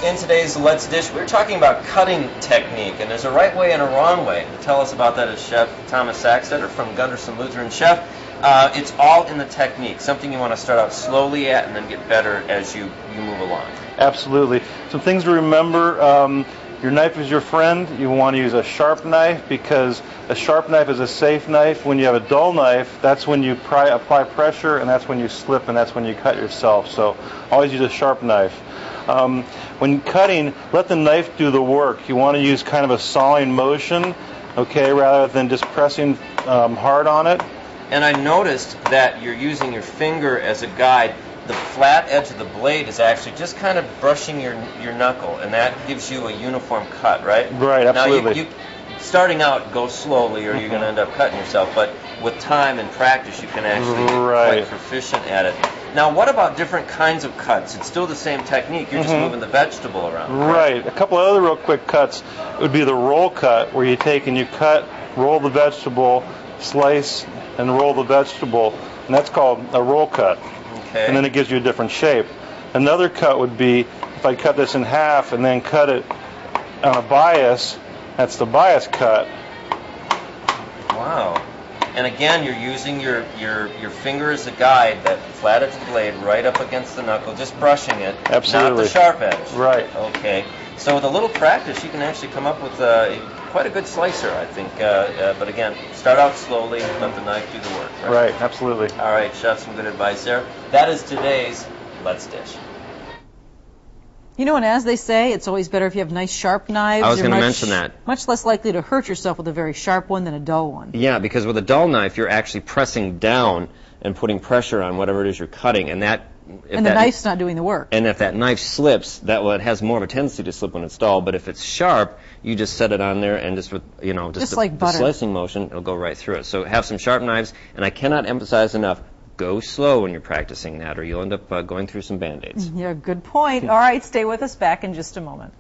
In today's Let's Dish, we're talking about cutting technique, and there's a right way and a wrong way. To tell us about that is Chef Thomas Sacksteder from Gunderson Lutheran Chef. It's all in the technique, something you want to start out slowly at and then get better as you move along. Absolutely. Some things to remember. Your knife is your friend. You want to use a sharp knife because a sharp knife is a safe knife. When you have a dull knife, that's when you apply pressure, and that's when you slip, and that's when you cut yourself. So always use a sharp knife. When cutting, let the knife do the work. You want to use kind of a sawing motion, okay, rather than just pressing hard on it. And I noticed that you're using your finger as a guide. The flat edge of the blade is actually just kind of brushing your knuckle, and that gives you a uniform cut, right? Right, absolutely. Now, starting out, go slowly, or you're going to end up cutting yourself. But with time and practice, you can actually get quite proficient at it. Now, what about different kinds of cuts? It's still the same technique. You're just moving the vegetable around. Right. A couple of other real quick cuts would be the roll cut, where you take and you cut, roll the vegetable, slice, and roll the vegetable, and that's called a roll cut. Okay. And then it gives you a different shape. Another cut would be if I cut this in half and then cut it on a bias. That's the bias cut. Wow. And again, you're using your finger as a guide, that flat edge of the blade right up against the knuckle, just brushing it. Absolutely. Not the sharp edge. Right. Okay. So with a little practice, you can actually come up with quite a good slicer, I think. But again, start out slowly, let the knife do the work. Right, absolutely. All right, Chef, some good advice there. That is today's Let's Dish. You know, and as they say, it's always better if you have nice sharp knives. I was going to mention that. Much less likely to hurt yourself with a very sharp one than a dull one. Yeah, because with a dull knife, you're actually pressing down and putting pressure on whatever it is you're cutting, and the knife's not doing the work. And if that knife slips, it has more of a tendency to slip when it's dull. But if it's sharp, you just set it on there, and just with just like the slicing motion, it'll go right through it. So have some sharp knives, and I cannot emphasize enough: go slow when you're practicing that, or you'll end up going through some Band-Aids. Yeah, good point. All right, stay with us. Back in just a moment.